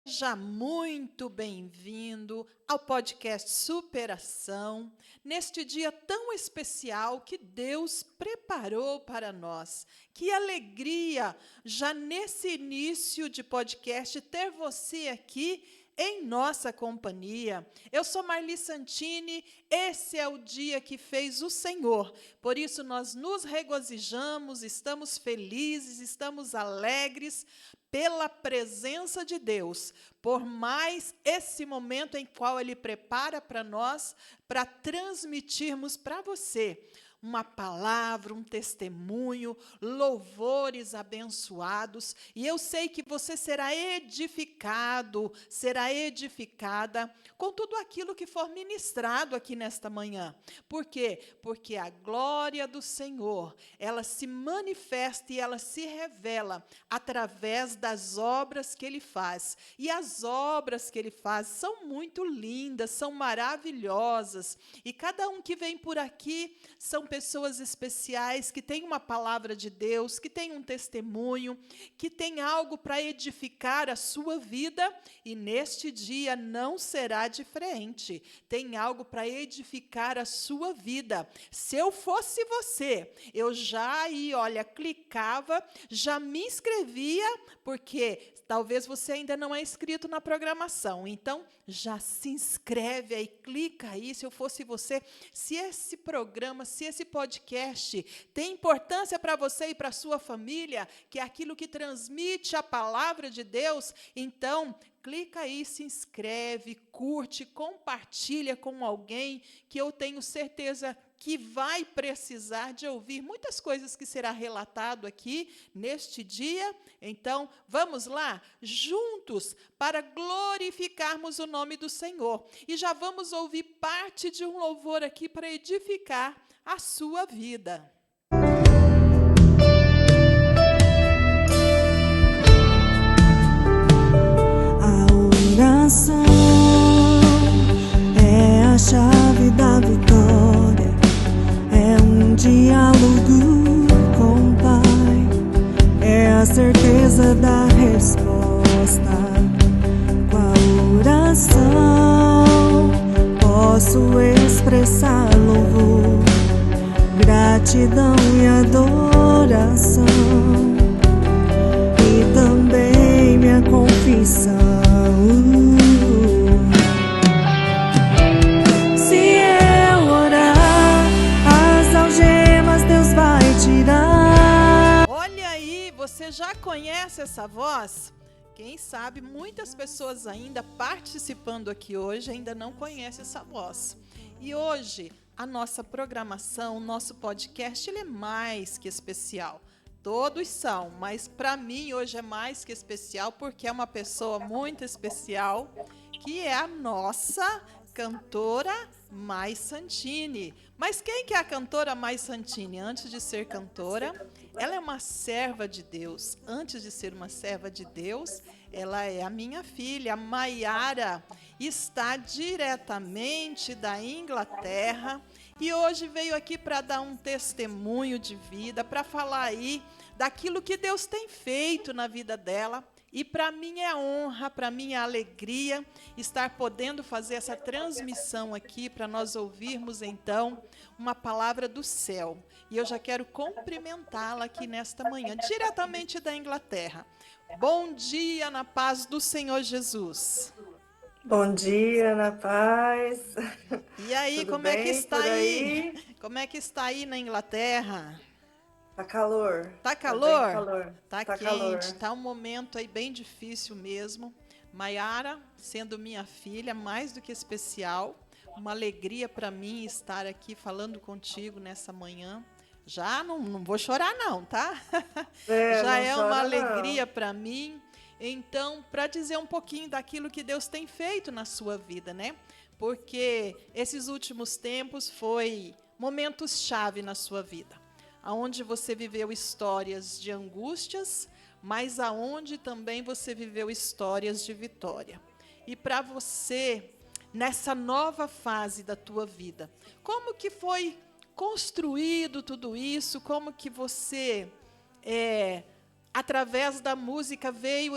Seja muito bem-vindo ao podcast Superação, neste dia tão especial que Deus preparou para nós. Que alegria, já nesse início de podcast, ter você aqui em nossa companhia. Eu sou Marli Santini, esse é o dia que fez o Senhor. Por isso nós nos regozijamos, estamos felizes, estamos alegres, pela presença de Deus, por mais esse momento em qual Ele prepara para nós, para transmitirmos para você uma palavra, um testemunho, louvores abençoados, e eu sei que você será edificado, será edificada com tudo aquilo que for ministrado aqui nesta manhã. Por quê? Porque a glória do Senhor, ela se manifesta e ela se revela através das obras que Ele faz. E as obras que Ele faz são muito lindas, são maravilhosas, e cada um que vem por aqui são pessoas especiais que têm uma palavra de Deus, que têm um testemunho, que têm algo para edificar a sua vida, e neste dia não será diferente. Tem algo para edificar a sua vida. Se eu fosse você, eu já aí, olha, clicava, já me inscrevia, porque talvez você ainda não é inscrito na programação, então já se inscreve aí, clica aí, se eu fosse você. Se esse programa, se esse podcast tem importância para você e para a sua família, que é aquilo que transmite a palavra de Deus, então clica aí, se inscreve, curte, compartilha com alguém que eu tenho certeza que vai precisar de ouvir muitas coisas que será relatado aqui neste dia. Então, vamos lá, juntos, para glorificarmos o nome do Senhor. E já vamos ouvir parte de um louvor aqui para edificar a sua vida. A oração é a chave da vitória, é um diálogo com o Pai, é a certeza da resposta. Com a oração posso expressar louvor, gratidão e adoração, e também minha confissão. Se eu orar, as algemas Deus vai tirar. Olha aí, você já conhece essa voz? Quem sabe muitas pessoas ainda participando aqui hoje ainda não conhecem essa voz. E hoje a nossa programação, o nosso podcast, ele é mais que especial. Todos são, mas para mim hoje é mais que especial porque é uma pessoa muito especial, que é a nossa cantora Mai Santini. Mas quem que é a cantora Mai Santini? Antes de ser cantora, ela é uma serva de Deus. Antes de ser uma serva de Deus, ela é a minha filha, a Maiara, está diretamente da Inglaterra e hoje veio aqui para dar um testemunho de vida, para falar aí daquilo que Deus tem feito na vida dela. E para mim é honra, para mim é alegria estar podendo fazer essa transmissão aqui para nós ouvirmos então uma palavra do céu. E eu já quero cumprimentá-la aqui nesta manhã, diretamente da Inglaterra. Bom dia na paz do Senhor Jesus. Bom dia, na paz. E aí, Tudo como é que bem está por aí? aí? Como é que está aí na Inglaterra? Tá calor. Tá Tá bem calor? calor. Tá Tá quente, calor. tá um momento aí bem difícil mesmo. Maiara, sendo minha filha, mais do que especial, uma alegria para mim estar aqui falando contigo nessa manhã. Já não vou chorar não, tá? Já Não é uma chora, alegria para mim. Então, para dizer um pouquinho daquilo que Deus tem feito na sua vida, né? Porque esses últimos tempos foi momentos-chave na sua vida, aonde você viveu histórias de angústias, mas aonde também você viveu histórias de vitória. E para você, nessa nova fase da tua vida, como que foi construído tudo isso? Como que você através da música veio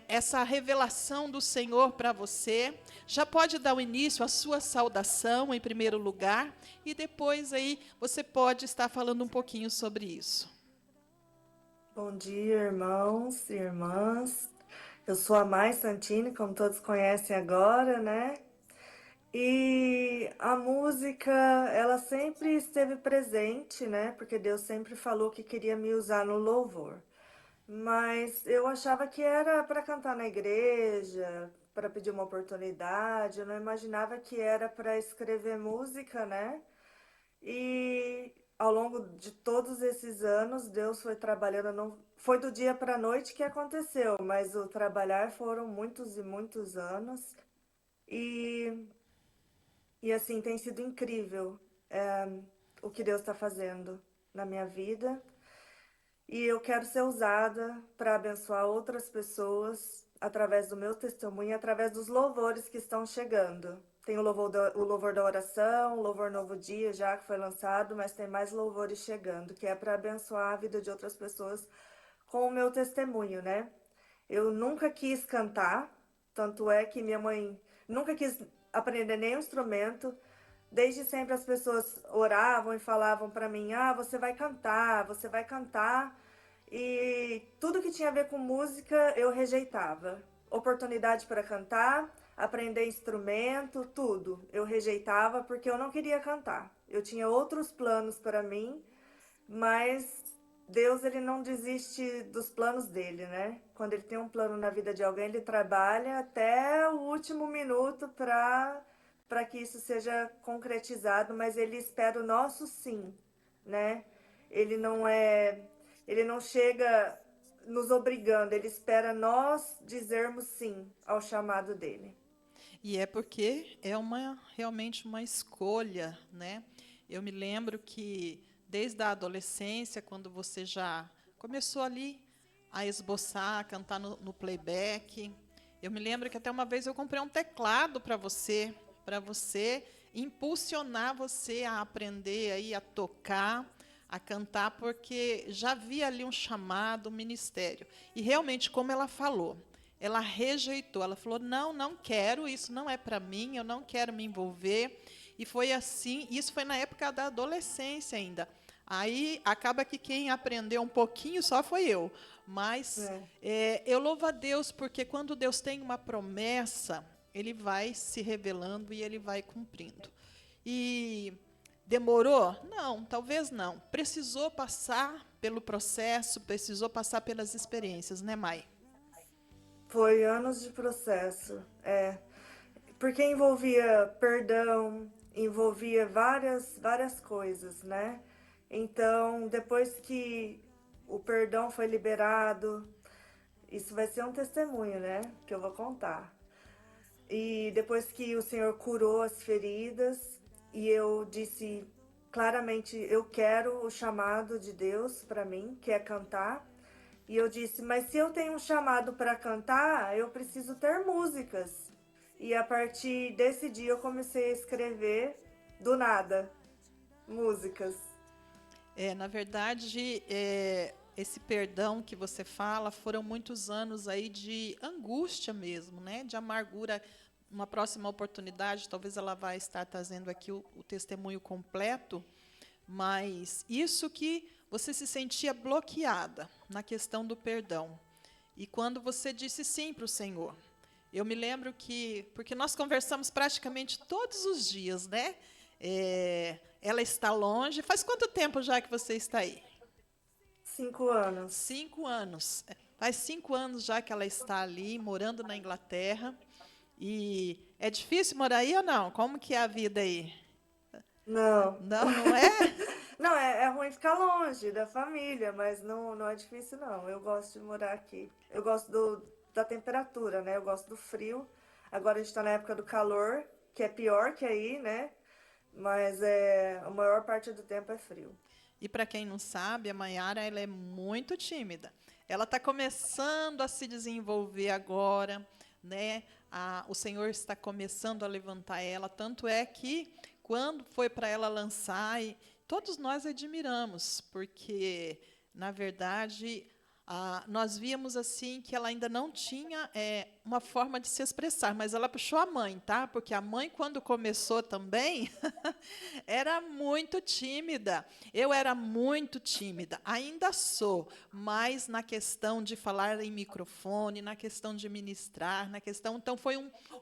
essa revelação do Senhor para você. Já pode dar o início à sua saudação, em primeiro lugar, e depois aí você pode estar falando um pouquinho sobre isso. Bom dia, irmãos e irmãs. Eu sou a Mai Santini, como todos conhecem agora, né? E a música, ela sempre esteve presente, né? Porque Deus sempre falou que queria me usar no louvor. Mas eu achava que era para cantar na igreja, para pedir uma oportunidade. Eu não imaginava que era para escrever música, né? E ao longo de todos esses anos, Deus foi trabalhando. Não foi do dia para a noite que aconteceu, mas o trabalhar foram muitos e muitos anos. E, e assim, tem sido incrível, o que Deus está fazendo na minha vida. E eu quero ser usada para abençoar outras pessoas através do meu testemunho e através dos louvores que estão chegando. Tem o louvor da oração, o louvor Novo Dia já que foi lançado, mas tem mais louvores chegando, que é para abençoar a vida de outras pessoas com o meu testemunho, né? Eu nunca quis cantar, tanto é que minha mãe nunca quis aprender nenhum instrumento. Desde sempre as pessoas oravam e falavam para mim: "Ah, você vai cantar, você vai cantar". E tudo que tinha a ver com música eu rejeitava. Oportunidade para cantar, aprender instrumento, tudo. Eu rejeitava porque eu não queria cantar. Eu tinha outros planos para mim, mas Deus, ele não desiste dos planos dele, né? Quando ele tem um plano na vida de alguém, ele trabalha até o último minuto para que isso seja concretizado, mas ele espera o nosso sim, né? Ele não é, ele não chega nos obrigando, ele espera nós dizermos sim ao chamado dele. E é porque é realmente uma escolha, né? Eu me lembro que desde a adolescência, quando você já começou ali a esboçar, a cantar no playback, eu me lembro que até uma vez eu comprei um teclado para você impulsionar você a aprender aí a tocar, a cantar, porque já havia ali um chamado, um ministério. E realmente, como ela falou, ela rejeitou, ela falou: não, não quero, isso não é para mim, eu não quero me envolver. E foi assim, isso foi na época da adolescência ainda. Aí acaba que quem aprendeu um pouquinho só foi eu. Mas eu louvo a Deus, porque quando Deus tem uma promessa, Ele vai se revelando e Ele vai cumprindo. E demorou? Não, talvez não. Precisou passar pelo processo, precisou passar pelas experiências, né, Mai? Foi anos de processo, porque envolvia perdão, envolvia várias coisas, né? Então, depois que o perdão foi liberado, isso vai ser um testemunho, né? Que eu vou contar. E depois que o Senhor curou as feridas, e eu disse claramente: eu quero o chamado de Deus para mim, que é cantar. E eu disse: mas se eu tenho um chamado para cantar, eu preciso ter músicas. E a partir desse dia eu comecei a escrever do nada músicas. Na verdade, esse perdão que você fala foram muitos anos aí de angústia mesmo, né? De amargura. Uma próxima oportunidade, talvez ela vai estar trazendo aqui o testemunho completo, mas isso que você se sentia bloqueada na questão do perdão. E quando você disse sim para o Senhor, eu me lembro que, porque nós conversamos praticamente todos os dias, né? Ela está longe. Faz quanto tempo já que você está aí? 5 anos. 5 anos. Faz 5 anos já que ela está ali, morando na Inglaterra. E é difícil morar aí ou não? Como que é a vida aí? Não. Não, não é? Não, é ruim ficar longe da família, mas não é difícil, não. Eu gosto de morar aqui. Eu gosto da temperatura, né? Eu gosto do frio. Agora a gente está na época do calor, que é pior que aí, né? Mas a maior parte do tempo é frio. E para quem não sabe, a Maiara ela é muito tímida. Ela está começando a se desenvolver agora, né? O Senhor está começando a levantar ela, tanto é que quando foi para ela lançar, todos nós admiramos, porque, na verdade, nós víamos assim que ela ainda não tinha uma forma de se expressar, mas ela puxou a mãe, tá? Porque a mãe, quando começou também, era muito tímida. Eu era muito tímida, ainda sou, mas na questão de falar em microfone, na questão de ministrar, na questão. Então, foi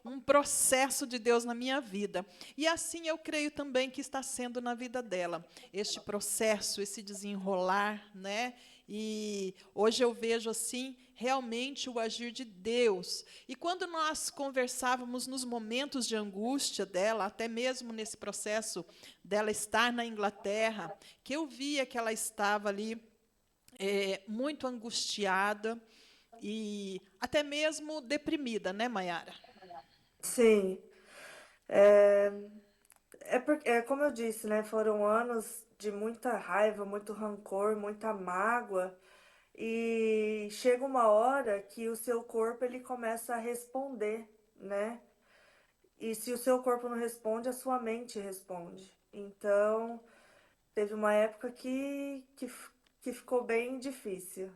um processo de Deus na minha vida. E assim eu creio também que está sendo na vida dela, este processo, esse desenrolar, né? E hoje eu vejo assim realmente o agir de Deus. E quando nós conversávamos nos momentos de angústia dela, até mesmo nesse processo dela estar na Inglaterra, que eu via que ela estava ali muito angustiada e até mesmo deprimida, né, Mayara? Sim, é, é como eu disse, né? Foram anos de muita raiva, muito rancor, muita mágoa. E chega uma hora que o seu corpo ele começa a responder, né? E se o seu corpo não responde, a sua mente responde. Então, teve uma época que ficou bem difícil.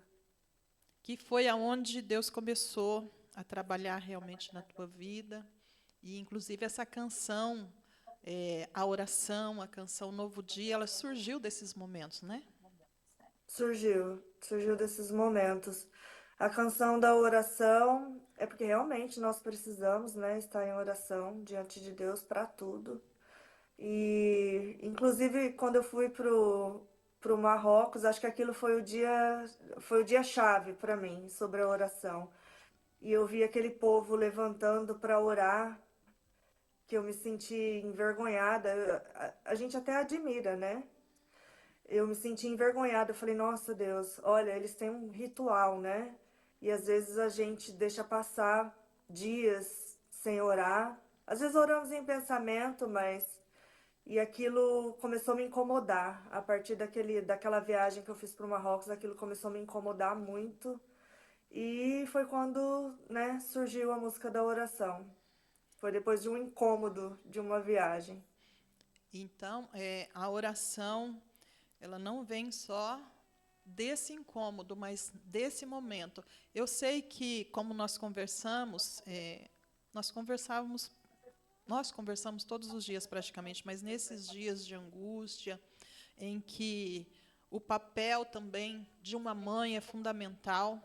Que foi aonde Deus começou a trabalhar realmente na tua vida. E, inclusive, essa canção, a oração, a canção Novo Dia, ela surgiu desses momentos, né? Surgiu desses momentos. A canção da oração é porque realmente nós precisamos, né, estar em oração diante de Deus para tudo. E, inclusive, quando eu fui pro Marrocos, acho que aquilo foi o dia chave para mim sobre a oração. E eu vi aquele povo levantando para orar, que eu me senti envergonhada. A gente até admira, né? Eu me senti envergonhada. Eu falei, nossa Deus, olha, eles têm um ritual, né? E às vezes a gente deixa passar dias sem orar. Às vezes oramos em pensamento, mas. E aquilo começou a me incomodar. A partir daquela viagem que eu fiz para o Marrocos, aquilo começou a me incomodar muito. E foi quando, né, surgiu a música da oração. Foi depois de um incômodo de uma viagem. Então, a oração, ela não vem só desse incômodo, mas desse momento. Eu sei que, como nós conversávamos, nós conversamos todos os dias praticamente, mas nesses dias de angústia, em que o papel também de uma mãe é fundamental,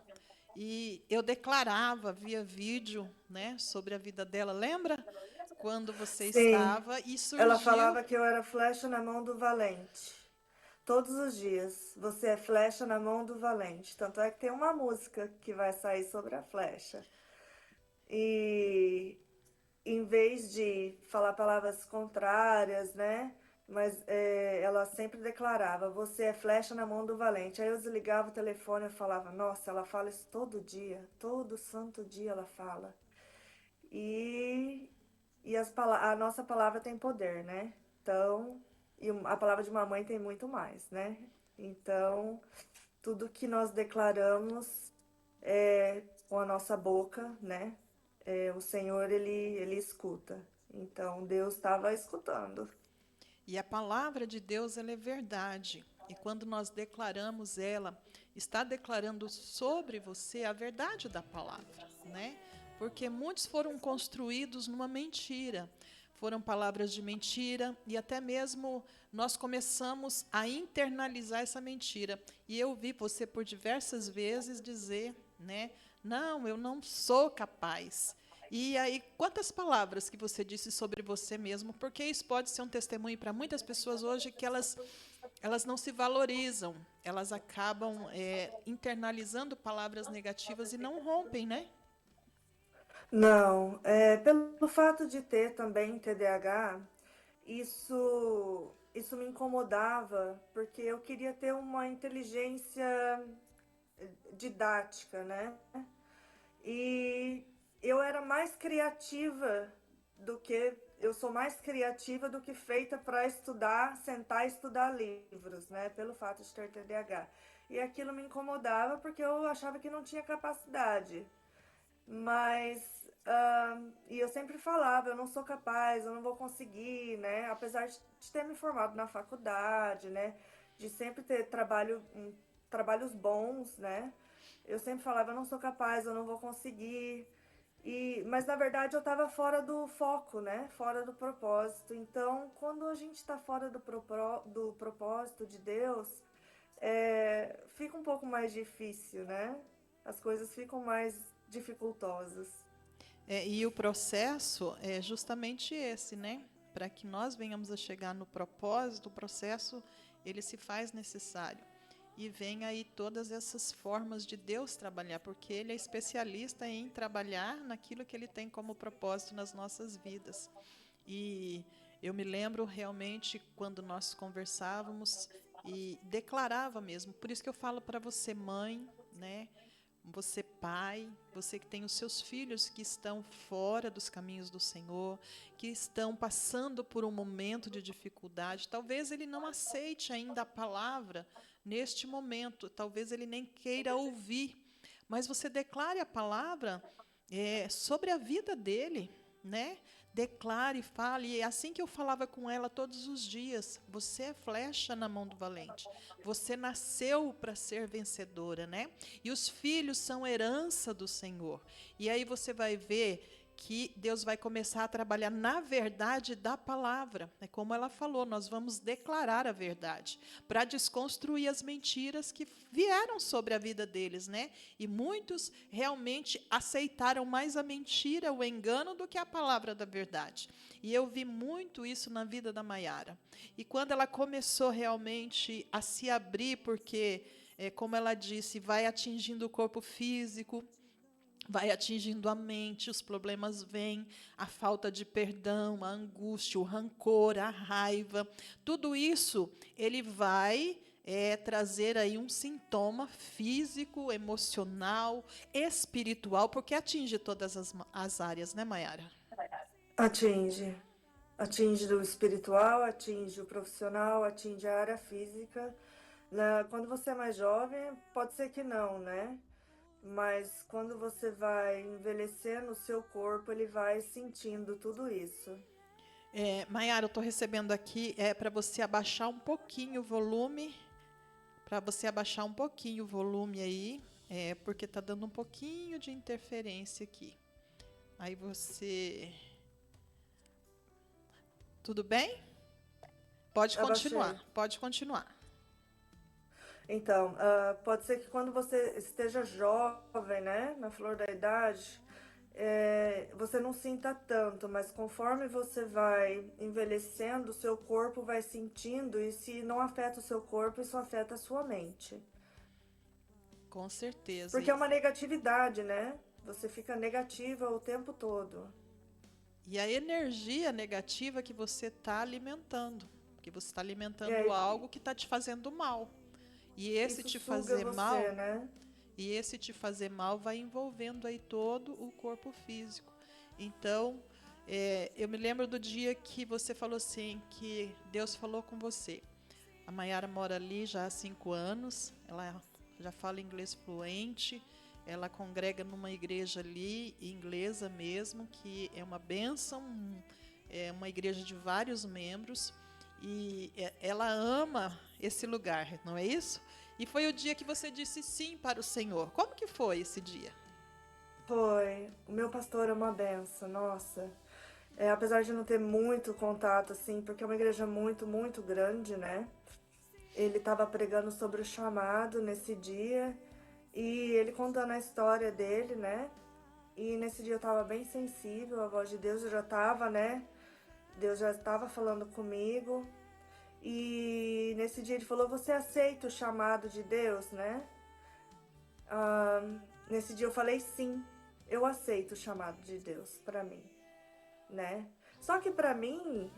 e eu declarava via vídeo, né, sobre a vida dela. Lembra quando você Sim, estava e ela surgiu. falava que eu era flecha na mão do valente. Todos os dias, você é flecha na mão do valente. Tanto é que tem uma música que vai sair sobre a flecha. E em vez de falar palavras contrárias, né? Mas ela sempre declarava: Você é flecha na mão do valente. Aí eu desligava o telefone e falava: Nossa, ela fala isso todo dia, todo santo dia ela fala. E, a nossa palavra tem poder, né? Então, a palavra de uma mãe tem muito mais, né? Então, tudo que nós declaramos com a nossa boca, né? O Senhor, ele escuta. Então, Deus estava escutando. E a palavra de Deus, ela é verdade. E quando nós declaramos ela, está declarando sobre você a verdade da palavra, né? Porque muitos foram construídos numa mentira. Foram palavras de mentira e até mesmo nós começamos a internalizar essa mentira. E eu vi você por diversas vezes dizer, né? Não, eu não sou capaz. E aí, quantas palavras que você disse sobre você mesmo? Porque isso pode ser um testemunho para muitas pessoas hoje que elas não se valorizam, elas acabam internalizando palavras negativas e não rompem, né? Não, pelo fato de ter também TDAH, isso me incomodava, porque eu queria ter uma inteligência didática, né? E eu era mais criativa do que eu sou mais criativa do que feita para estudar, sentar e estudar livros, né? Pelo fato de ter TDAH. E aquilo me incomodava porque eu achava que não tinha capacidade. Mas e eu sempre falava, eu não sou capaz, eu não vou conseguir, né? Apesar de ter me formado na faculdade, né? De sempre ter trabalhos bons, né? Eu sempre falava, eu não sou capaz, eu não vou conseguir. Mas na verdade eu estava fora do foco, né? Fora do propósito. Então, quando a gente está fora do propósito de Deus, fica um pouco mais difícil, né? As coisas ficam mais dificultosas. E o processo é justamente esse, né? Para que nós venhamos a chegar no propósito, o processo ele se faz necessário. E vem aí todas essas formas de Deus trabalhar, porque Ele é especialista em trabalhar naquilo que Ele tem como propósito nas nossas vidas. E eu me lembro realmente quando nós conversávamos e declarava mesmo. Por isso que eu falo para você, mãe, né? Você, pai, você que tem os seus filhos que estão fora dos caminhos do Senhor, que estão passando por um momento de dificuldade. Talvez ele não aceite ainda a palavra neste momento, talvez ele nem queira ouvir, mas você declare a palavra sobre a vida dele, né? Declare, fale. E é assim que eu falava com ela todos os dias. Você é flecha na mão do valente. Você nasceu para ser vencedora, né? E os filhos são herança do Senhor. E aí você vai ver que Deus vai começar a trabalhar na verdade da palavra. É como ela falou, nós vamos declarar a verdade para desconstruir as mentiras que vieram sobre a vida deles, né? E muitos realmente aceitaram mais a mentira, o engano, do que a palavra da verdade. E eu vi muito isso na vida da Maiara. E quando ela começou realmente a se abrir, porque, como ela disse, vai atingindo o corpo físico, vai atingindo a mente, os problemas vêm, a falta de perdão, a angústia, o rancor, a raiva, tudo isso ele vai trazer aí um sintoma físico, emocional, espiritual, porque atinge todas as áreas, né, Maiara? Atinge. Atinge o espiritual, atinge o profissional, atinge a área física. Quando você é mais jovem, pode ser que não, né? Mas quando você vai envelhecendo, o seu corpo ele vai sentindo tudo isso. Maiara, eu estou recebendo aqui para você abaixar um pouquinho o volume, para você abaixar um pouquinho o volume aí, porque está dando um pouquinho de interferência aqui. Aí você... Tudo bem? Pode Abaixei. continuar, pode continuar. Então, pode ser que quando você esteja jovem, né, na flor da idade, você não sinta tanto, mas conforme você vai envelhecendo, o seu corpo vai sentindo, e se não afeta o seu corpo, isso afeta a sua mente. Com certeza. Porque é uma negatividade, né? Você fica negativa o tempo todo. E a energia negativa que você está alimentando, porque você está E alimentando aí, algo que está te fazendo mal. E esse isso te suga fazer você, mal, né? e esse te fazer mal vai envolvendo aí todo o corpo físico. Então, eu me lembro do dia que você falou assim, que Deus falou com você. A Maiara mora ali já há 5 anos, ela já fala inglês fluente, ela congrega numa igreja ali, inglesa mesmo, que é uma bênção, é uma igreja de vários membros, e ela ama esse lugar, não é isso? E foi o dia que você disse sim para o Senhor. Como que foi esse dia? Foi. O meu pastor é uma benção, nossa. Apesar de não ter muito contato, assim, porque é uma igreja muito, muito grande, né? Ele estava pregando sobre o chamado nesse dia e ele contando a história dele, né? E nesse dia eu estava bem sensível, a voz de Deus eu já estava, né? Deus já estava falando comigo. E nesse dia ele falou: Você aceita o chamado de Deus, né? Nesse dia eu falei: Sim, eu aceito o chamado de Deus para mim, né? Só que para mim,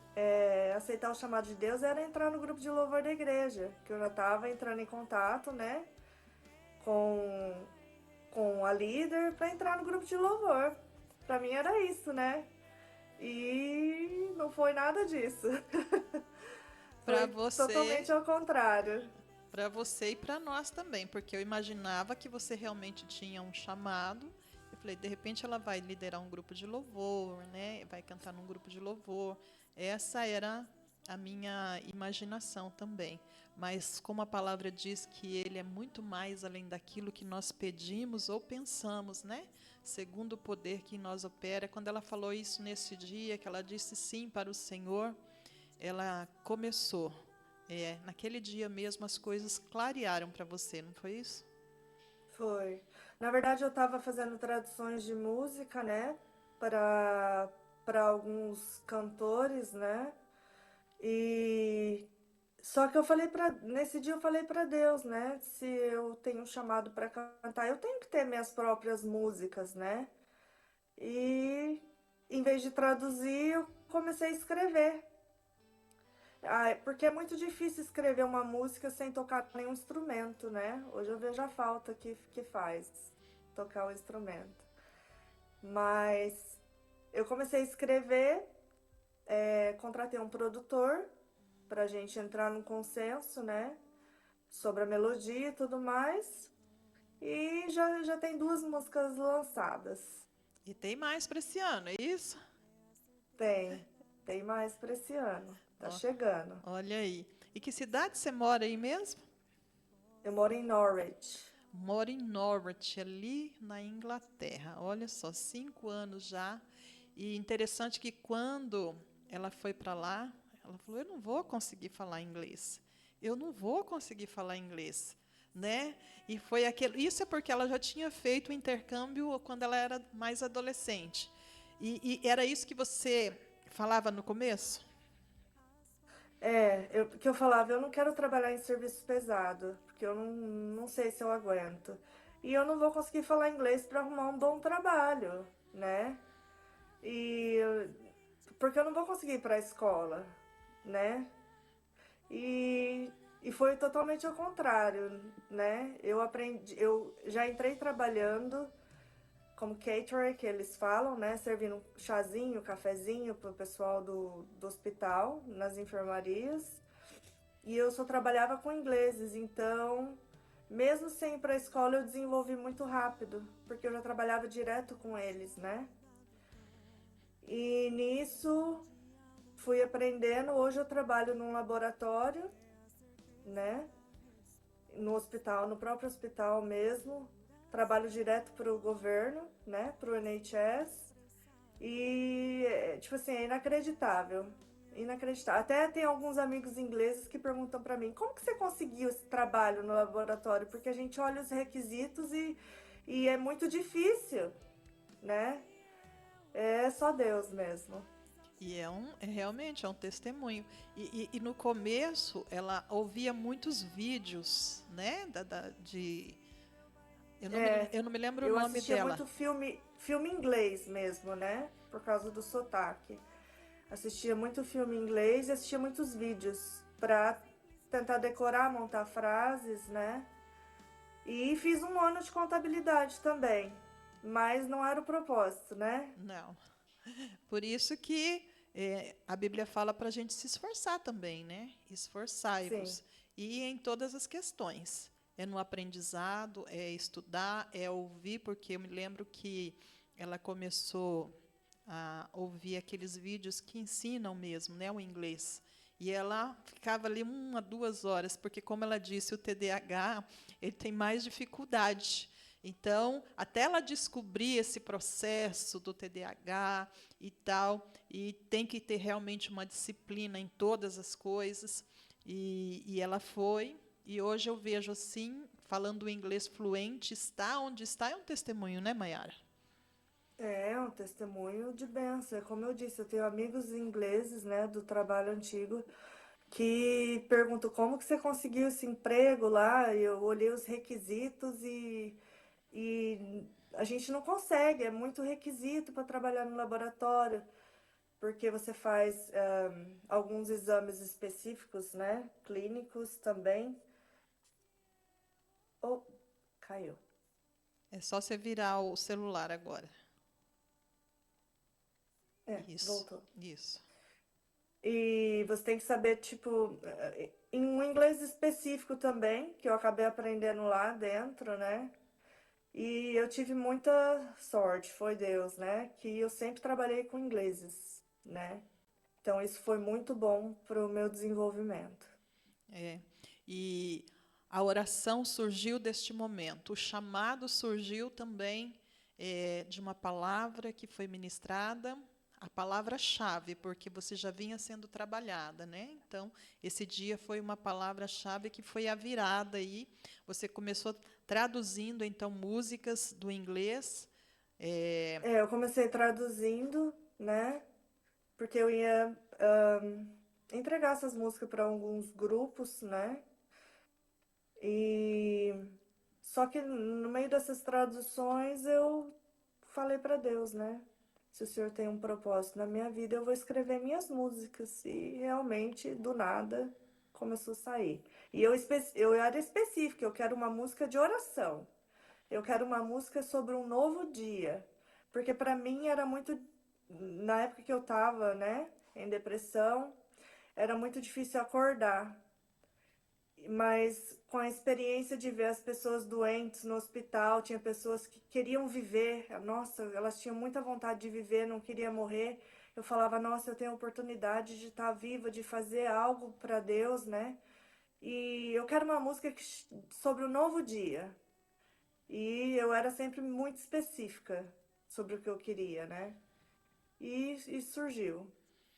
aceitar o chamado de Deus era entrar no grupo de louvor da igreja, que eu já estava entrando em contato, né, com, com a líder para entrar no grupo de louvor. Para mim era isso, né? E não foi nada disso. Para Foi você, totalmente ao contrário. para você e para nós também, porque eu imaginava que você realmente tinha um chamado. Eu falei, de repente ela vai liderar um grupo de louvor, né? Vai cantar num grupo de louvor. Essa era a minha imaginação também. mas como a palavra diz que Ele é muito mais além daquilo que nós pedimos ou pensamos, né? Segundo o poder que em nós opera. Quando ela falou isso nesse dia, que ela disse sim para o Senhor, ela começou. Naquele dia mesmo as coisas clarearam para você, não foi isso? Foi. Na verdade, eu estava fazendo traduções de música, né? Para para alguns cantores, né? E só que eu falei para nesse dia eu falei para Deus, né? Se eu tenho um chamado para cantar, eu tenho que ter minhas próprias músicas, né? E em vez de traduzir, eu comecei a escrever. Porque é muito difícil escrever uma música sem tocar nenhum instrumento, né? Hoje eu vejo a falta que faz tocar o instrumento. Mas eu comecei a escrever, contratei um produtor para a gente entrar num consenso, né? Sobre a melodia e tudo mais. E já tem duas músicas lançadas. E tem mais para esse ano, é isso? Tem, tem mais para esse ano. Tá Ó, chegando. olha aí. E que cidade você mora aí mesmo? Eu moro em Norwich. Moro em Norwich, ali na Inglaterra. Olha só, 5 anos já. E interessante que quando ela foi para lá, ela falou: eu não vou conseguir falar inglês. Eu não vou conseguir falar inglês. Né? E foi aquilo. Isso é porque ela já tinha feito o intercâmbio quando ela era mais adolescente. E era isso que você falava no começo? Que eu falava, eu não quero trabalhar em serviço pesado, porque eu não sei se eu aguento. E eu não vou conseguir falar inglês para arrumar um bom trabalho, né? E porque eu não vou conseguir ir para a escola, né? E, e foi totalmente ao contrário, né? Eu já entrei trabalhando como caterer, que eles falam, né? Servindo um chazinho, cafezinho para o pessoal do hospital, nas enfermarias. E eu só trabalhava com ingleses, então, mesmo sem ir para a escola, eu desenvolvi muito rápido, porque eu já trabalhava direto com eles, né? E nisso fui aprendendo. Hoje eu trabalho num laboratório, né? No hospital, no próprio hospital mesmo. Trabalho direto para o governo, né? Para o NHS. E, tipo assim, é inacreditável. Inacreditável. Até tem alguns amigos ingleses que perguntam para mim: como que você conseguiu esse trabalho no laboratório? Porque a gente olha os requisitos e é muito difícil, né? É só Deus mesmo. E realmente é um testemunho. E no começo ela ouvia muitos vídeos, né? É, Eu não me lembro o eu nome assistia dela. muito filme inglês mesmo, né? Por causa do sotaque. Assistia muito filme inglês e assistia muitos vídeos para tentar decorar, montar frases, né? E fiz um ano de contabilidade também, mas não era o propósito, né? Não. Por isso que a Bíblia fala para a gente se esforçar também, né? Sim, Esforçai-vos. E em todas as questões. É no aprendizado, é estudar, é ouvir, porque eu me lembro que ela começou a ouvir aqueles vídeos que ensinam mesmo, né, o inglês. E ela ficava ali 1 a 2 horas, porque, como ela disse, o TDAH ele tem mais dificuldade. Então, até ela descobrir esse processo do TDAH e tal, e tem que ter realmente uma disciplina em todas as coisas. E ela foi, e hoje eu vejo assim, falando o inglês fluente, está onde está, é um testemunho, né, Mayara? é um testemunho de bênção. É como eu disse, eu tenho amigos ingleses, né, do trabalho antigo, que perguntam como que você conseguiu esse emprego lá. E eu olhei os requisitos e a gente não consegue, é muito requisito para trabalhar no laboratório, porque você faz alguns exames específicos, né? Clínicos também. Oh, caiu. É só você virar o celular agora. Isso, Voltou. isso. E você tem que saber, tipo, em um inglês específico também, que eu acabei aprendendo lá dentro, né? E eu tive muita sorte, foi Deus, né? Que eu sempre trabalhei com ingleses, né? Então isso foi muito bom para o meu desenvolvimento. É. E a oração surgiu deste momento. O chamado surgiu também de uma palavra que foi ministrada, a palavra-chave, porque você já vinha sendo trabalhada, né? Então, esse dia foi uma palavra-chave que foi a virada aí. Você começou traduzindo, então, músicas do inglês. Eu comecei traduzindo, né? Porque eu ia entregar essas músicas para alguns grupos, né? E só que no meio dessas traduções eu falei para Deus, né? Se o Senhor tem um propósito na minha vida, eu vou escrever minhas músicas. E realmente, do nada, começou a sair. E eu era específica, eu quero uma música de oração. Eu quero uma música sobre um novo dia. Porque para mim era muito. Na época que eu estava, né, em depressão, era muito difícil acordar. Mas com a experiência de ver as pessoas doentes no hospital, tinha pessoas que queriam viver, nossa, elas tinham muita vontade de viver, não queriam morrer. Eu falava, nossa, eu tenho a oportunidade de estar viva, de fazer algo para Deus, né? E eu quero uma música sobre o novo dia. E eu era sempre muito específica sobre o que eu queria, né? E surgiu.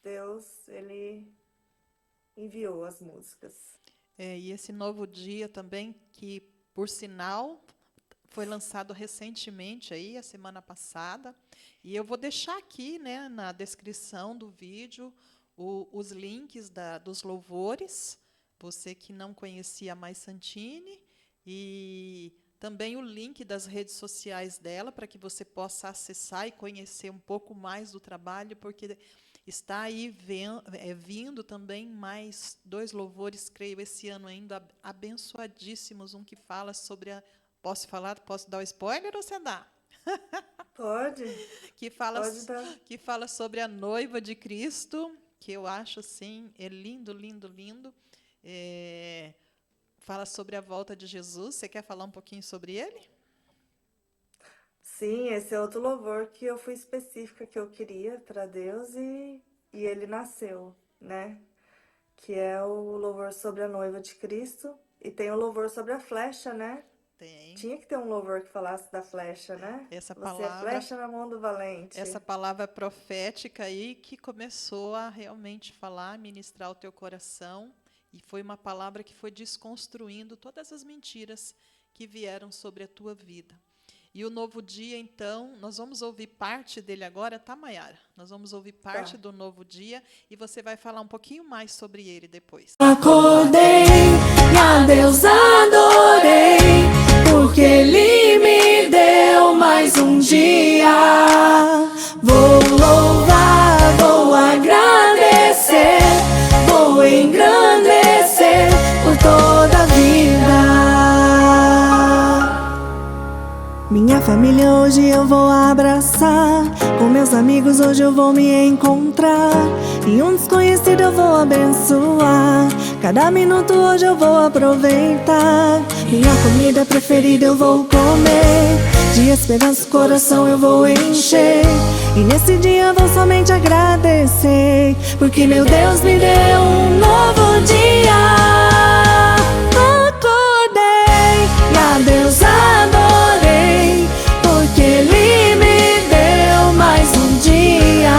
Deus, ele enviou as músicas. E esse novo dia também, que, por sinal, foi lançado recentemente, aí, a semana passada. E eu vou deixar aqui, né, na descrição do vídeo os links dos louvores, você que não conhecia a Mais Santini, e também o link das redes sociais dela, para que você possa acessar e conhecer um pouco mais do trabalho, porque está aí vindo também mais 2 louvores, creio, esse ano ainda, abençoadíssimos. Um que fala sobre a... Posso falar? Posso dar o spoiler ou você dá? Pode, Que fala, pode dar. que fala sobre a noiva de Cristo, que eu acho, assim, é lindo, lindo, lindo. Fala sobre a volta de Jesus. Você quer falar um pouquinho sobre ele? Sim, esse é outro louvor que eu fui específica que eu queria para Deus e ele nasceu, né? Que é o louvor sobre a noiva de Cristo. E tem o louvor sobre a flecha, né? Tem. Tinha que ter um louvor que falasse da flecha, né? Essa Você é palavra flecha na mão do valente. Essa palavra profética aí que começou a realmente falar, ministrar o teu coração, e foi uma palavra que foi desconstruindo todas as mentiras que vieram sobre a tua vida. E o novo dia, então, nós vamos ouvir parte dele agora, tá, Mayara? Nós vamos ouvir parte Tá. do novo dia e você vai falar um pouquinho mais sobre ele depois. Acordei e a Deus adorei, porque Ele me deu mais um dia. Vou louvar, vou agradecer, vou engrandecer por toda a vida. Minha família hoje eu vou abraçar, com meus amigos hoje eu vou me encontrar, e um desconhecido eu vou abençoar. Cada minuto hoje eu vou aproveitar, minha comida preferida eu vou comer, de esperança o coração eu vou encher, e nesse dia eu vou somente agradecer, porque meu Deus me deu um novo dia. Acordei e a Deus adorei, porque Ele me deu mais um dia.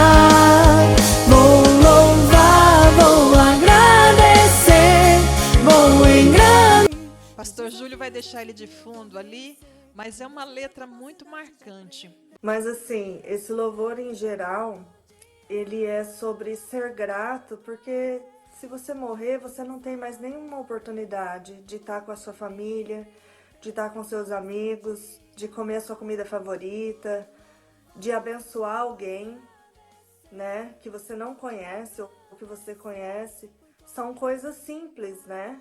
Vou louvar, vou agradecer, vou engrandecer. Pastor Júlio vai deixar ele de fundo ali, mas é uma letra muito marcante. Mas assim, esse louvor em geral, ele é sobre ser grato, porque se você morrer, você não tem mais nenhuma oportunidade de estar com a sua família, de estar com seus amigos, de comer a sua comida favorita, de abençoar alguém, né, que você não conhece ou que você conhece. São coisas simples, né?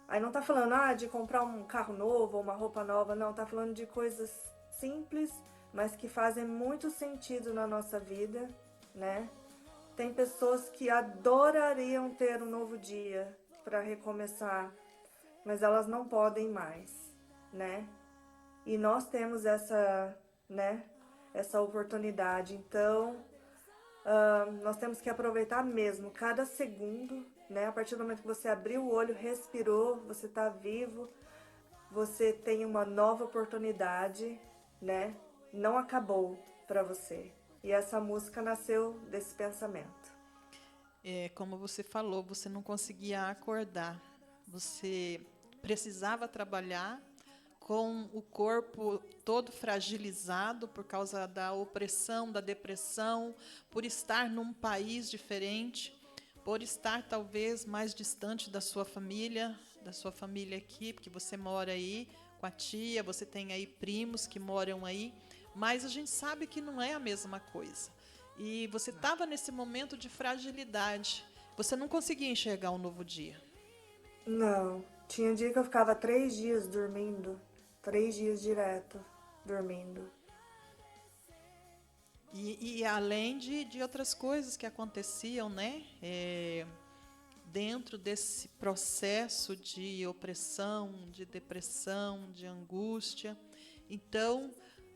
Aí não tá falando de comprar um carro novo ou uma roupa nova, não, tá falando de coisas simples, mas que fazem muito sentido na nossa vida, né? Tem pessoas que adorariam ter um novo dia para recomeçar, mas elas não podem mais, né? E nós temos essa, né, essa oportunidade. Então, nós temos que aproveitar mesmo cada segundo, né? A partir do momento que você abriu o olho, respirou, você está vivo, você tem uma nova oportunidade, né? Não acabou para você. E essa música nasceu desse pensamento. Como você falou, você não conseguia acordar. Você precisava trabalhar com o corpo todo fragilizado por causa da opressão, da depressão, por estar num país diferente, por estar talvez mais distante da sua família aqui, porque você mora aí com a tia, você tem aí primos que moram aí, mas a gente sabe que não é a mesma coisa. E você estava nesse momento de fragilidade, você não conseguia enxergar um novo dia. Não, tinha dia que eu ficava 3 dias dormindo, 3 dias direto dormindo. E além de outras coisas que aconteciam, né? Dentro desse processo de opressão, de depressão, de angústia. Então,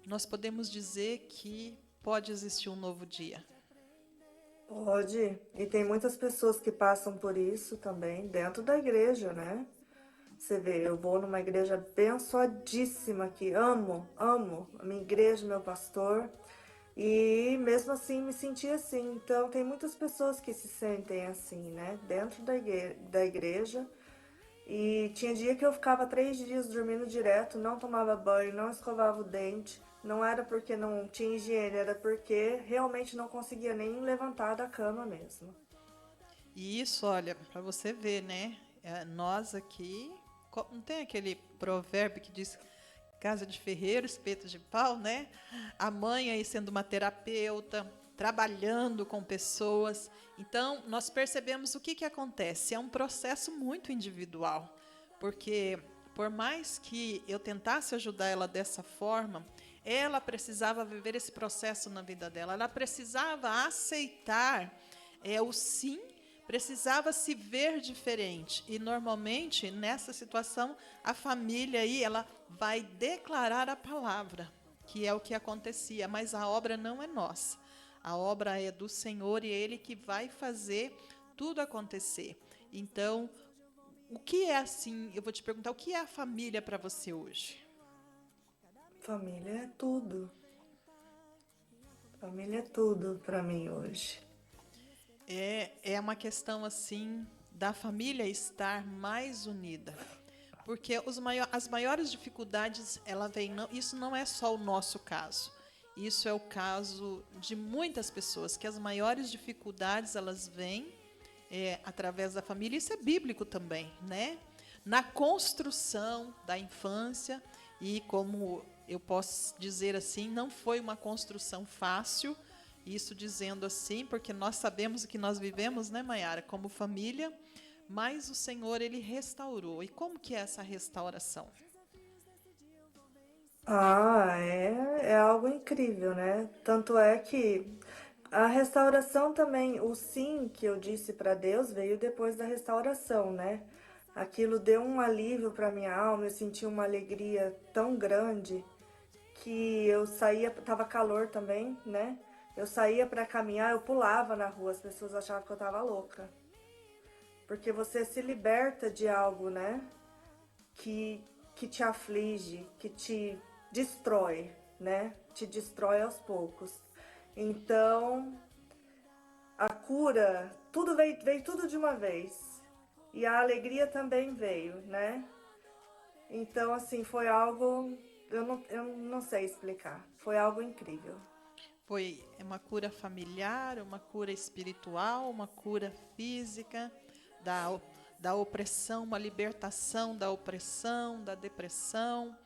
nós podemos dizer que pode existir um novo dia. Pode, e tem muitas pessoas que passam por isso também dentro da igreja, né? Você vê, eu vou numa igreja abençoadíssima que amo a minha igreja, meu pastor, e mesmo assim me senti assim. Então, tem muitas pessoas que se sentem assim, né? Dentro da igreja. E tinha dia que eu ficava 3 dias dormindo direto, não tomava banho, não escovava o dente. Não era porque não tinha higiene, era porque realmente não conseguia nem levantar da cama mesmo. E isso, olha, para você ver, né? Nós aqui, não tem aquele provérbio que diz casa de ferreiro, espeto de pau, né? A mãe aí sendo uma terapeuta, trabalhando com pessoas. Então, nós percebemos o que acontece. É um processo muito individual, porque por mais que eu tentasse ajudar ela dessa forma, ela precisava viver esse processo na vida dela. Ela precisava aceitar o sim, precisava se ver diferente. E normalmente, nessa situação, a família aí, ela vai declarar a palavra, que é o que acontecia, mas a obra não é nossa. A obra é do Senhor e é Ele que vai fazer tudo acontecer. Então, o que é assim, eu vou te perguntar, o que é a família para você hoje? Família é tudo. Família é tudo para mim hoje. É uma questão assim da família estar mais unida. Porque as maiores dificuldades, ela vem, isso não é só o nosso caso. Isso é o caso de muitas pessoas, que as maiores dificuldades, elas vêm através da família. Isso é bíblico também, né? Na construção da infância, e como eu posso dizer assim, não foi uma construção fácil, isso dizendo assim, porque nós sabemos o que nós vivemos, né, Maiara, como família, mas o Senhor, Ele restaurou. E como que é essa restauração? É algo incrível, né? Tanto é que a restauração também, o sim que eu disse para Deus veio depois da restauração, né? Aquilo deu um alívio para minha alma, eu senti uma alegria tão grande que eu saía, tava calor também, né? Eu saía para caminhar, eu pulava na rua, as pessoas achavam que eu tava louca. Porque você se liberta de algo, né? Que te aflige, que te destrói, né? Te destrói aos poucos. Então, a cura, tudo veio tudo de uma vez. E a alegria também veio, né? Então, assim, foi algo, eu não sei explicar. Foi algo incrível. Foi uma cura familiar, uma cura espiritual, uma cura física, da, da opressão, uma libertação da opressão, da depressão.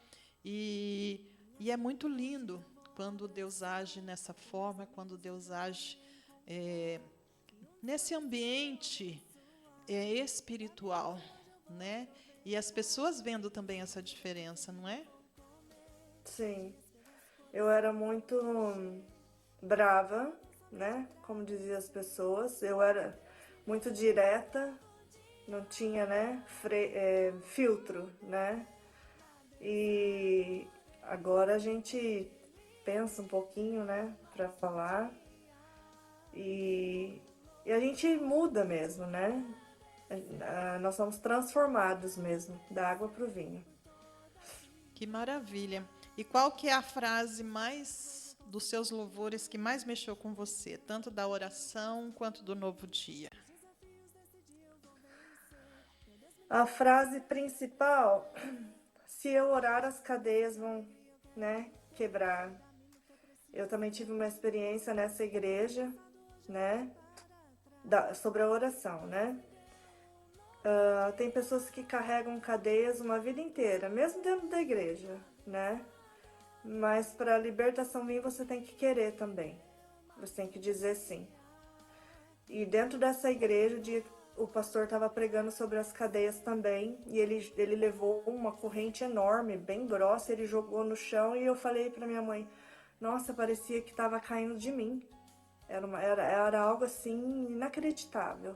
E é muito lindo quando Deus age nessa forma, quando Deus age nesse ambiente espiritual, né? E as pessoas vendo também essa diferença, não é? Sim, eu era muito brava, né? Como diziam as pessoas. Eu era muito direta, não tinha, né? Filtro, né? E agora a gente pensa um pouquinho, né? Pra falar. gente muda mesmo, né? Nós somos transformados mesmo, da água para o vinho. Que maravilha. E qual que é a frase mais dos seus louvores que mais mexeu com você, tanto da oração quanto do novo dia? A frase principal, se eu orar, as cadeias vão, né, quebrar. Eu também tive uma experiência nessa igreja, né, sobre a oração, né? Tem pessoas que carregam cadeias uma vida inteira, mesmo dentro da igreja, né? Mas para a libertação vir, você tem que querer também. Você tem que dizer sim. E dentro dessa igreja, o pastor estava pregando sobre as cadeias também, e ele levou uma corrente enorme, bem grossa, ele jogou no chão, e eu falei para minha mãe, nossa, parecia que estava caindo de mim. Era algo assim inacreditável.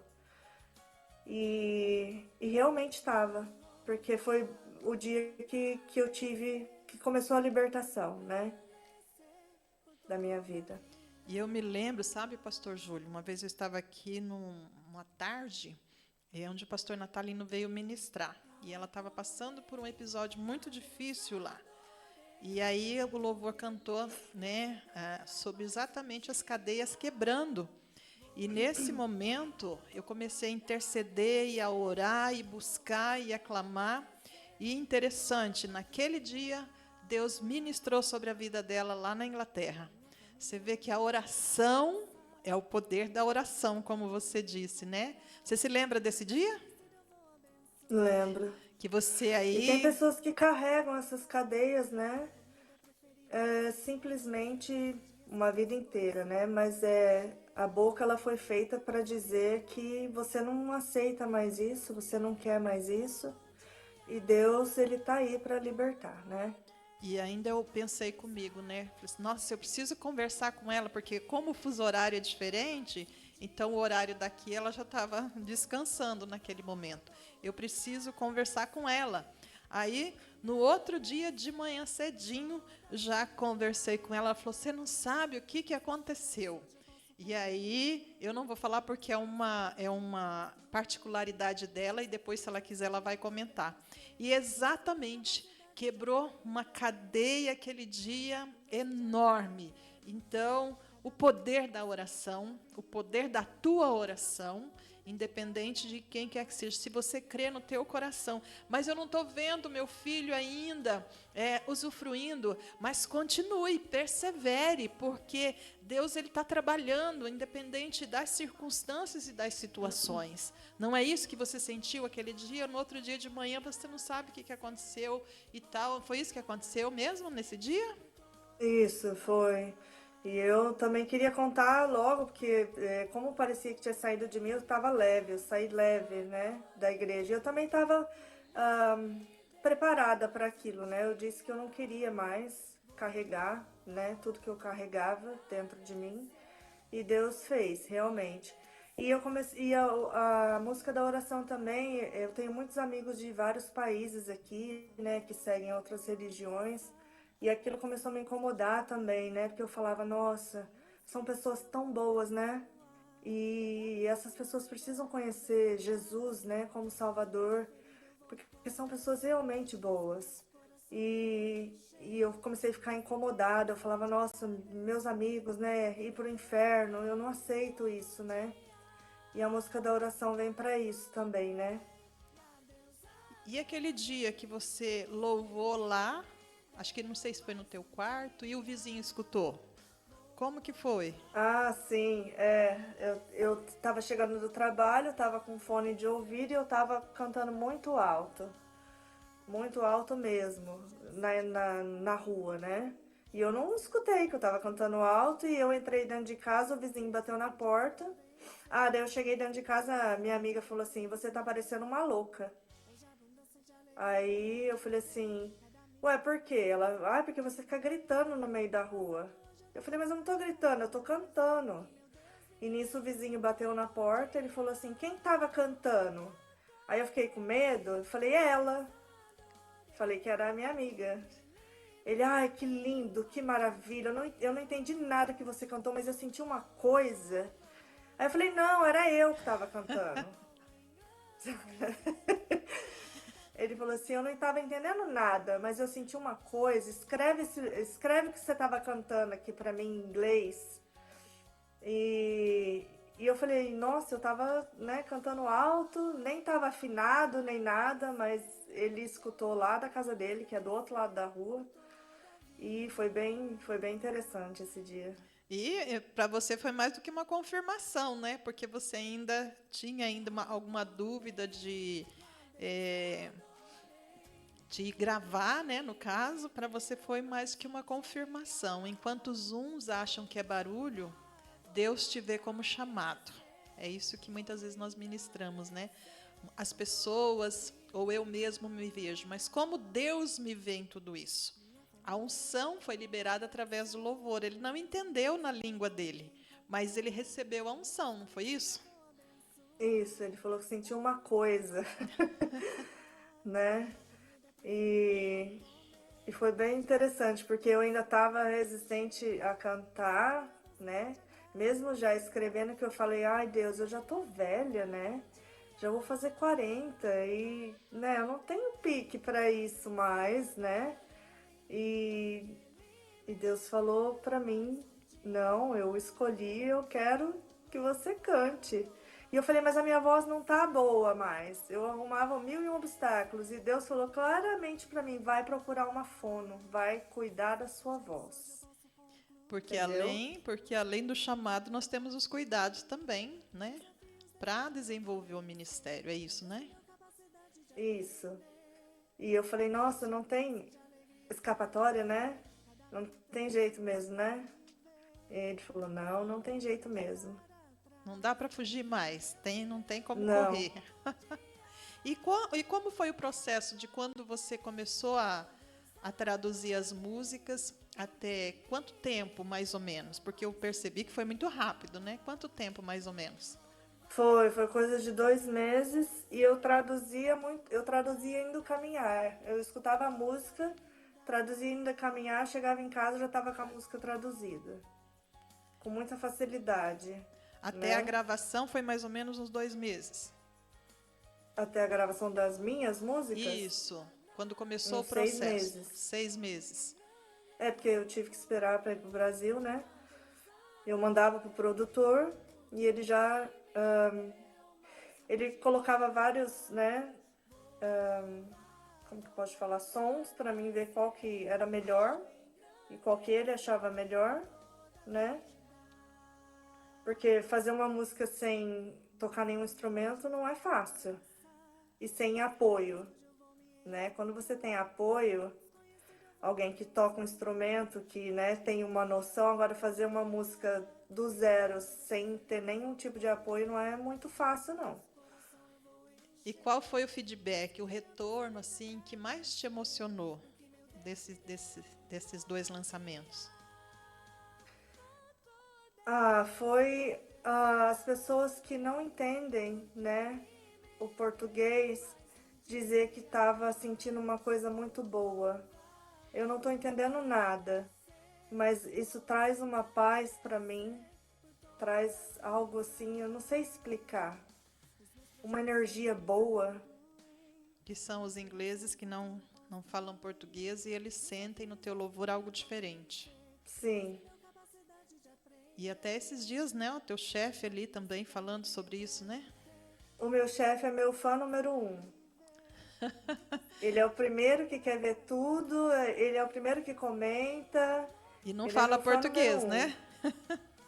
E realmente estava, porque foi o dia que eu tive, que começou a libertação, né, da minha vida. E eu me lembro, sabe, pastor Júlio, uma vez eu estava aqui numa tarde, onde o pastor Natalino veio ministrar. E ela estava passando por um episódio muito difícil lá. E aí o louvor cantou, né, sobre exatamente as cadeias quebrando. E nesse momento eu comecei a interceder e a orar e buscar e a clamar. E interessante, naquele dia Deus ministrou sobre a vida dela lá na Inglaterra. Você vê que a oração é o poder da oração, como você disse, né? Você se lembra desse dia? Lembro. Que você E tem aí... pessoas que carregam essas cadeias, né? Simplesmente uma vida inteira, né? Mas a boca ela foi feita para dizer que você não aceita mais isso, você não quer mais isso, e Deus ele tá aí para libertar, né? E ainda eu pensei comigo, né? Falei assim, nossa, eu preciso conversar com ela, porque como o fuso horário é diferente, então o horário daqui ela já estava descansando naquele momento. Eu preciso conversar com ela. Aí, no outro dia de manhã cedinho, já conversei com ela. Ela falou, você não sabe o que aconteceu. E aí, eu não vou falar porque é uma particularidade dela, e depois, se ela quiser, ela vai comentar. E exatamente, quebrou uma cadeia aquele dia enorme. Então, o poder da oração, o poder da tua oração, independente de quem quer que seja, se você crê no teu coração, mas eu não estou vendo meu filho ainda usufruindo, mas continue, persevere, porque Deus ele está trabalhando, independente das circunstâncias e das situações. Não é isso que você sentiu aquele dia? No outro dia de manhã você não sabe o que aconteceu e tal. Foi isso que aconteceu mesmo nesse dia? Isso, foi. E eu também queria contar logo, porque como parecia que tinha saído de mim, eu estava leve, eu saí leve, né, da igreja. Eu também estava preparada para aquilo, né? Eu disse que eu não queria mais carregar, né, tudo que eu carregava dentro de mim. E Deus fez, realmente. E eu comecei, e a música da oração também, eu tenho muitos amigos de vários países aqui, né, que seguem outras religiões. E aquilo começou a me incomodar também, né? Porque eu falava, nossa, são pessoas tão boas, né? E essas pessoas precisam conhecer Jesus, né, como Salvador, porque são pessoas realmente boas. E eu comecei a ficar incomodada, eu falava, nossa, meus amigos, né, ir pro inferno, eu não aceito isso, né? E a música da oração vem para isso também, né? E aquele dia que você louvou lá, acho que não sei se foi no teu quarto, e o vizinho escutou. Como que foi? Ah, sim, eu tava chegando do trabalho, tava com fone de ouvido e eu tava cantando muito alto mesmo, na rua, né? E eu não escutei que eu tava cantando alto e eu entrei dentro de casa, o vizinho bateu na porta. Ah, daí eu cheguei dentro de casa, minha amiga falou assim, você tá parecendo uma louca. Aí eu falei assim, ué, por quê? Ela, porque você fica gritando no meio da rua. Eu falei, mas eu não tô gritando, eu tô cantando. E nisso o vizinho bateu na porta, ele falou assim, quem tava cantando? Aí eu fiquei com medo, eu falei, ela. Falei que era a minha amiga. Ele, ai, que lindo, que maravilha. Eu não entendi nada que você cantou, mas eu senti uma coisa. Aí eu falei, não, era eu que estava cantando. Ele falou assim, eu não estava entendendo nada, mas eu senti uma coisa, escreve o que você estava cantando aqui para mim em inglês. E, e eu falei, nossa, eu tava, né, cantando alto, nem tava afinado, nem nada, mas ele escutou lá da casa dele, que é do outro lado da rua, e foi bem interessante esse dia. E para você foi mais do que uma confirmação, né? Porque você ainda tinha ainda alguma dúvida eh, de gravar, né? No caso, para você foi mais que uma confirmação. Enquanto os uns acham que é barulho, Deus te vê como chamado. É isso que muitas vezes nós ministramos, né? As pessoas, ou eu mesmo me vejo, mas como Deus me vê em tudo isso? A unção foi liberada através do louvor. Ele não entendeu na língua dele, mas ele recebeu a unção, não foi isso? Isso, ele falou que sentiu uma coisa, né? E, e foi bem interessante, porque eu ainda estava resistente a cantar, né? Mesmo já escrevendo, que eu falei, ai Deus, eu já tô velha, né? Já vou fazer 40 e, né, eu não tenho pique para isso mais, né? E, e Deus falou para mim, não, eu escolhi, eu quero que você cante. E eu falei, mas a minha voz não tá boa mais. Eu arrumava 1001 obstáculos e Deus falou claramente para mim, vai procurar uma fono, vai cuidar da sua voz. Entendeu? Porque além do chamado, nós temos os cuidados também, né? Para desenvolver o ministério, é isso, né? Isso. E eu falei, nossa, não tem escapatória, né? Não tem jeito mesmo, né? E ele falou, não, não tem jeito mesmo. Não dá para fugir mais, não tem como Não. correr. E como foi o processo de quando você começou a traduzir as músicas, até quanto tempo, mais ou menos? Porque eu percebi que foi muito rápido, né? Quanto tempo, mais ou menos? Foi coisa de 2 meses e eu traduzia muito, eu traduzia indo caminhar. Eu escutava a música, traduzia indo caminhar, chegava em casa já estava com a música traduzida. Com muita facilidade, Até a né? gravação foi mais ou menos uns 2 meses. Até a gravação das minhas músicas, Isso, quando começou o uns seis processo, meses. 6 meses. É porque eu tive que esperar para ir pro Brasil, né? Eu mandava pro produtor e ele já ele colocava vários, né? Como que eu posso falar? Sons para mim ver qual que era melhor e qual que ele achava melhor, né? Porque fazer uma música sem tocar nenhum instrumento não é fácil. E sem apoio, né? Quando você tem apoio, alguém que toca um instrumento, que, né, tem uma noção, agora fazer uma música do zero sem ter nenhum tipo de apoio não é muito fácil, não. E qual foi o feedback, o retorno, assim, que mais te emocionou desses dois lançamentos? Foi as pessoas que não entendem, né, o português dizer que estava sentindo uma coisa muito boa. Eu não estou entendendo nada, mas isso traz uma paz para mim, traz algo assim, eu não sei explicar, uma energia boa. Que são os ingleses que não falam português e eles sentem no teu louvor algo diferente. Sim, E até esses dias, né, o teu chefe ali também falando sobre isso, né? o meu chefe é meu fã número um. Ele é o primeiro que quer ver tudo, ele é o primeiro que comenta, E não ele é fala meu fã número português, um. né?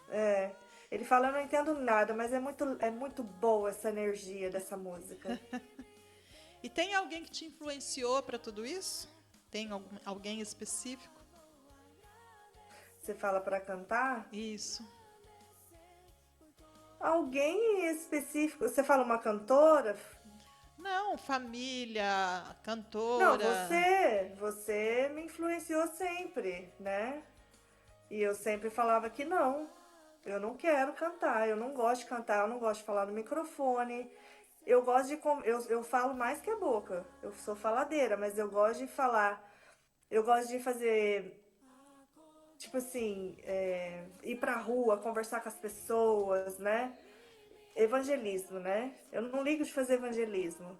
É, ele fala, eu não entendo nada, mas é muito boa essa energia dessa música. E tem alguém que te influenciou para tudo isso? Tem alguém específico? Você fala para cantar? Isso. Alguém específico? Você fala uma cantora? Não, família, Não, cantora. você me influenciou sempre, né? E eu sempre falava que não. Eu não quero cantar, eu não gosto de cantar, eu não gosto de falar no microfone. Eu gosto de. Eu falo mais que a boca. Eu sou faladeira, mas eu gosto de falar. Eu gosto de fazer. Tipo assim, ir pra rua, conversar com as pessoas, né? evangelismo, né? Eu não ligo de fazer evangelismo,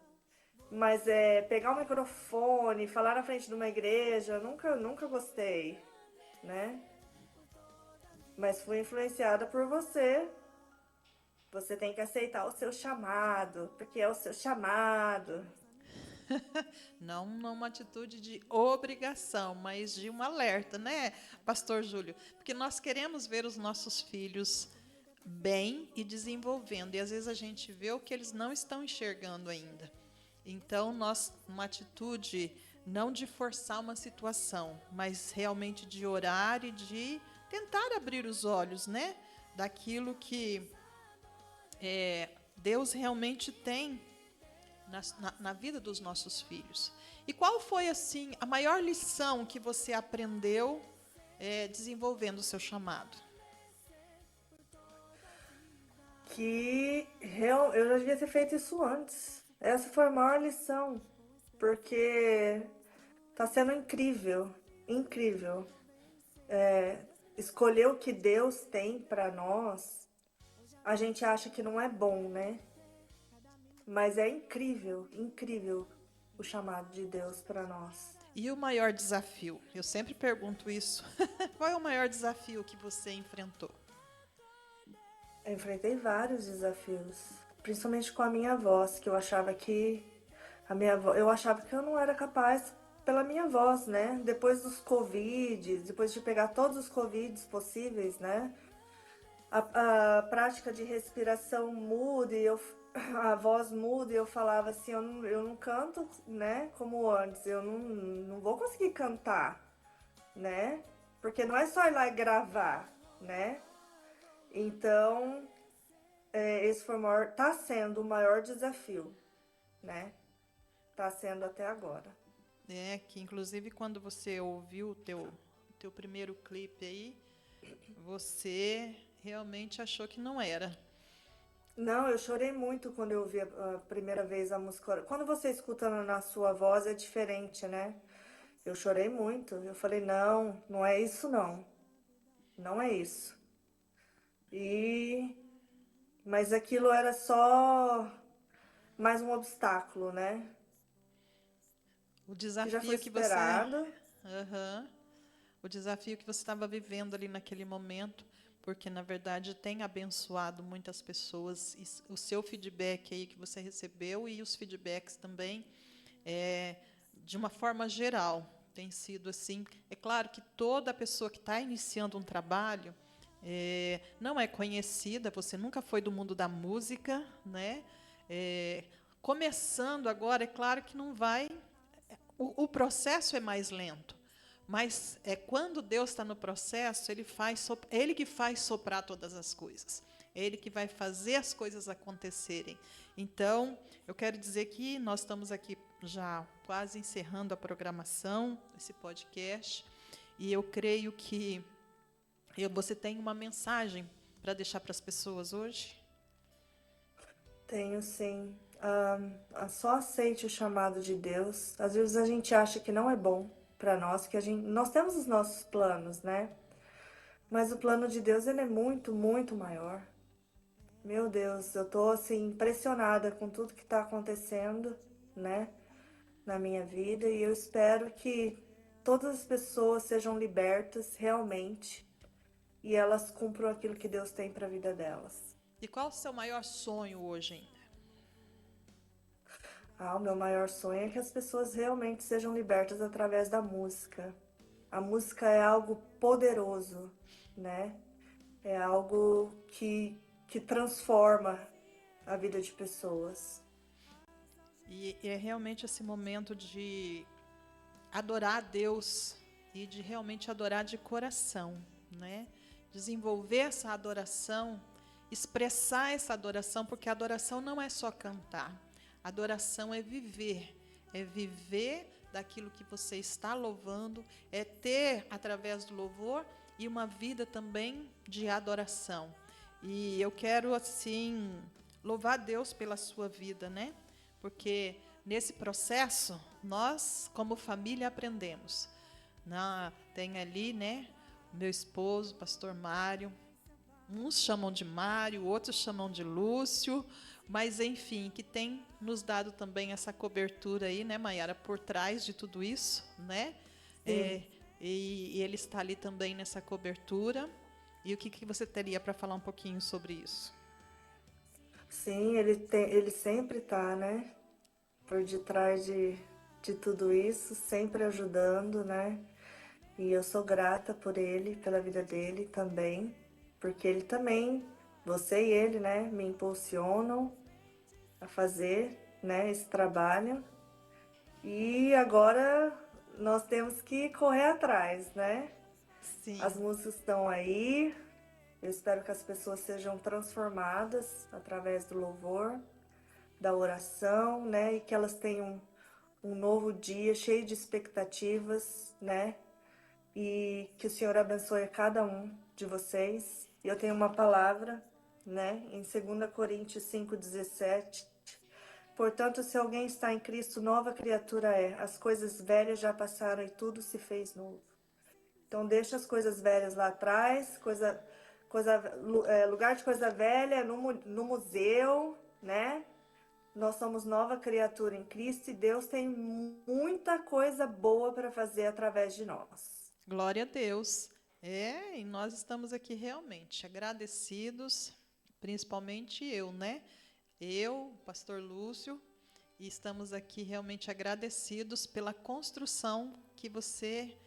mas pegar o microfone, falar na frente de uma igreja, eu nunca gostei, né? Mas fui influenciada por você. Você tem que aceitar o seu chamado, porque é o seu chamado. Não numa atitude de obrigação, mas de um alerta, né, Pastor Júlio? Porque nós queremos ver os nossos filhos bem e desenvolvendo, e às vezes a gente vê o que eles não estão enxergando ainda. Então, uma atitude não de forçar uma situação, mas realmente de orar e de tentar abrir os olhos, né, daquilo que Deus realmente tem na vida dos nossos filhos. E qual foi, assim, a maior lição que você aprendeu desenvolvendo o seu chamado? Eu já devia ter feito isso antes. Essa foi a maior lição, porque tá sendo incrível, incrível. Escolher o que Deus tem para nós, a gente acha que não é bom, né? Mas é incrível, incrível o chamado de Deus para nós. E o maior desafio? Eu sempre pergunto isso. Qual é o maior desafio que você enfrentou? Eu enfrentei vários desafios, principalmente com a minha voz, que eu achava que eu achava que eu não era capaz pela minha voz, né? Depois dos Covid, depois de pegar todos os Covids possíveis, né? A prática de respiração muda e a voz muda e eu falava assim, eu não canto, né? Como antes, eu não vou conseguir cantar, né? Porque não é só ir lá e gravar, né? Então, esse foi tá sendo o maior desafio, né? Tá sendo até agora. Que inclusive quando você ouviu o teu primeiro clipe aí, você realmente achou que não era. Não, eu chorei muito quando eu ouvi a primeira vez a música. Quando você escuta na sua voz é diferente, né? Eu chorei muito. Eu falei, não, não é isso não. Não é isso. E mas aquilo era só mais um obstáculo, né? O Que já foi desafio que você, superado. Aham. O desafio que você estava vivendo ali naquele momento, porque na verdade tem abençoado muitas pessoas, e o seu feedback aí que você recebeu e os feedbacks também, é, de uma forma geral, tem sido assim. É claro que toda pessoa que está iniciando um trabalho não é conhecida, você nunca foi do mundo da música, né? Começando agora, é claro que não vai. O processo é mais lento, mas quando Deus está no processo, Ele que faz soprar todas as coisas. É Ele que vai fazer as coisas acontecerem. Então, eu quero dizer que nós estamos aqui já quase encerrando a programação desse podcast, e eu creio que você tem uma mensagem para deixar para as pessoas hoje. Tenho sim. Só aceite o chamado de Deus. Às vezes a gente acha que não é bom para nós, que nós temos os nossos planos, né? Mas o plano de Deus ele é muito, muito maior. Meu Deus, eu tô assim impressionada com tudo que está acontecendo, né, na minha vida e eu espero que todas as pessoas sejam libertas realmente e elas cumpram aquilo que Deus tem para a vida delas. E qual o seu maior sonho hoje ainda? O meu maior sonho é que as pessoas realmente sejam libertas através da música. A música é algo poderoso, né? É algo que transforma a vida de pessoas. E é realmente esse momento de adorar a Deus e de realmente adorar de coração, né? Desenvolver essa adoração, expressar essa adoração, porque a adoração não é só cantar. A adoração é viver daquilo que você está louvando, é ter através do louvor e uma vida também de adoração. E eu quero assim louvar a Deus pela sua vida, né? Porque nesse processo, nós, como família, aprendemos. Tem ali, né, meu esposo, pastor Mário, Uns chamam de Mário, outros chamam de Lúcio, mas enfim, que tem nos dado também essa cobertura aí, né, Maiara, por trás de tudo isso, né? E ele está ali também nessa cobertura. E o que você teria para falar um pouquinho sobre isso? Sim, ele sempre está, né? Por detrás de tudo isso, sempre ajudando, né? E eu sou grata por ele, pela vida dele também, porque ele também, você e ele, né, me impulsionam a fazer, né, esse trabalho. E agora nós temos que correr atrás, né? Sim. As músicas estão aí. Eu espero que as pessoas sejam transformadas através do louvor, da oração, né? E que elas tenham um novo dia cheio de expectativas, né? E que o Senhor abençoe a cada um de vocês. E eu tenho uma palavra, né? Em 2 Coríntios 5,17. Portanto, se alguém está em Cristo, nova criatura é. As coisas velhas já passaram e tudo se fez novo. Então, deixa as coisas velhas lá atrás, lugar de coisa velha no museu, né? Nós somos nova criatura em Cristo e Deus tem muita coisa boa para fazer através de nós. Glória a Deus. E nós estamos aqui realmente agradecidos, principalmente eu, né? Eu, o pastor Lúcio, e estamos aqui realmente agradecidos pela construção que você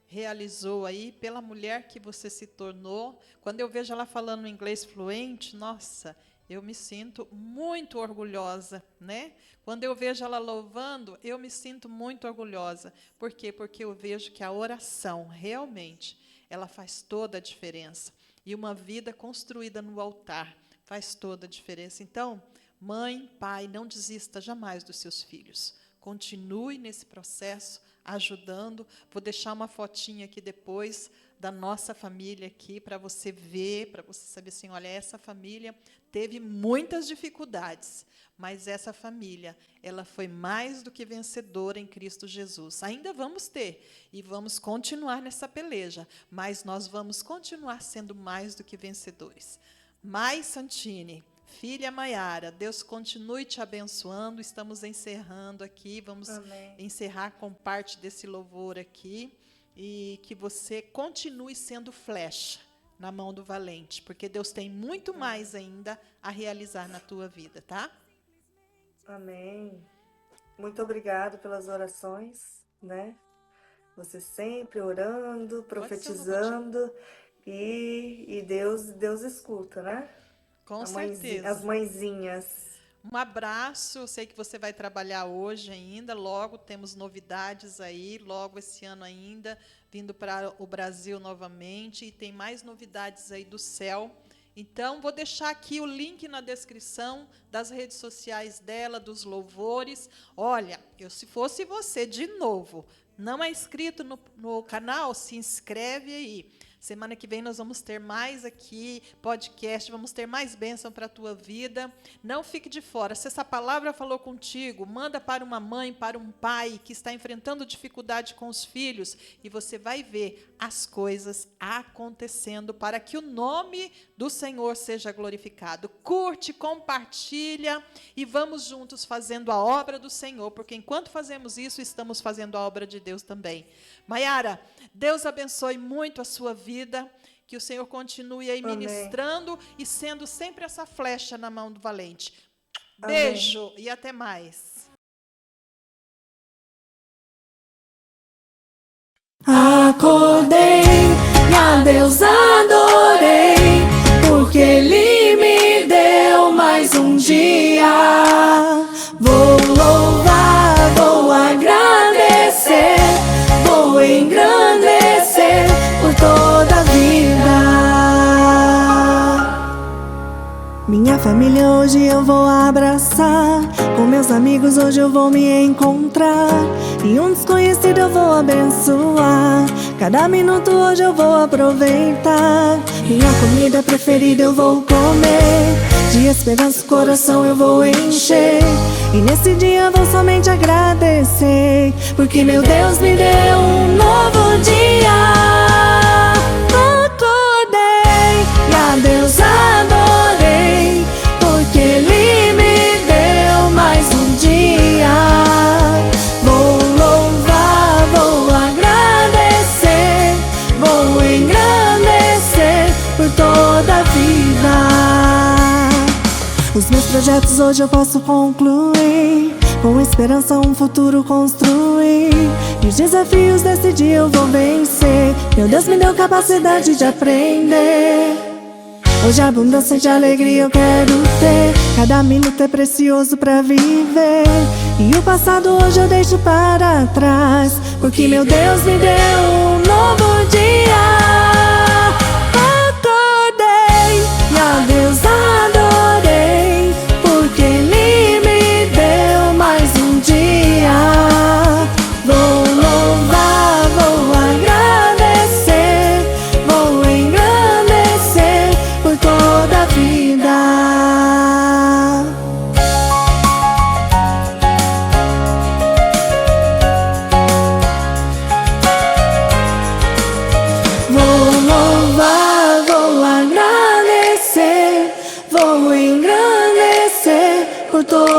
realizou aí, pela mulher que você se tornou. Quando eu vejo ela falando inglês fluente, nossa, eu me sinto muito orgulhosa, né? Quando eu vejo ela louvando, eu me sinto muito orgulhosa. Por quê? Porque eu vejo que a oração, realmente, ela faz toda a diferença. E uma vida construída no altar faz toda a diferença. Então, mãe, pai, não desista jamais dos seus filhos. Continue nesse processo, ajudando. Vou deixar uma fotinha aqui depois da nossa família aqui, para você ver, para você saber assim, olha, essa família teve muitas dificuldades, mas essa família, ela foi mais do que vencedora em Cristo Jesus. Ainda vamos ter, e vamos continuar nessa peleja, mas nós vamos continuar sendo mais do que vencedores. Mai Santini, filha Maiara, Deus continue te abençoando. Estamos encerrando aqui, vamos encerrar com parte desse louvor aqui, e que você continue sendo flecha na mão do valente, porque Deus tem muito mais ainda a realizar na tua vida, tá? Amém. Muito obrigado pelas orações, né? Você sempre orando, profetizando, e Deus escuta, né? Com certeza. As mãezinhas. Um abraço, eu sei que você vai trabalhar hoje ainda, logo temos novidades aí, logo esse ano ainda, vindo para o Brasil novamente, e tem mais novidades aí do céu. Então, vou deixar aqui o link na descrição das redes sociais dela, dos louvores. Olha, se fosse você, de novo, não é inscrito no canal, se inscreve aí. Semana que vem nós vamos ter mais aqui podcast, vamos ter mais bênção para a tua vida. Não fique de fora. Se essa palavra falou contigo, manda para uma mãe, para um pai que está enfrentando dificuldade com os filhos, e você vai ver as coisas acontecendo para que o nome do Senhor seja glorificado. Curte, compartilha e vamos juntos fazendo a obra do Senhor, porque enquanto fazemos isso, estamos fazendo a obra de Deus também. Maiara, Deus abençoe muito a sua vida, que o Senhor continue aí ministrando e sendo sempre essa flecha na mão do valente. Beijo. Amém. E até mais. Acordei e a Deus adorei, porque Ele me deu mais um dia. Vou louvar, vou agradecer, vou engrandecer por toda a vida. Minha família hoje eu vou abraçar, com meus amigos hoje eu vou me encontrar, e um desconhecido eu vou abençoar. Cada minuto hoje eu vou aproveitar, minha comida preferida eu vou comer, de esperança o coração eu vou encher, e nesse dia eu vou somente agradecer, porque meu Deus me deu um novo dia. Acordei Os meus projetos hoje eu posso concluir, com esperança um futuro construir. E os desafios desse dia eu vou vencer. Meu Deus me deu capacidade de aprender. Hoje a abundância de alegria eu quero ter. Cada minuto é precioso pra viver. E o passado hoje eu deixo para trás, porque meu Deus me deu um novo dia. Acordei e a Deus adorei, porque Ele me deu mais um dia. Vou louvar, vou agradecer, vou engrandecer por toda a vida. Vou engrandecer por toda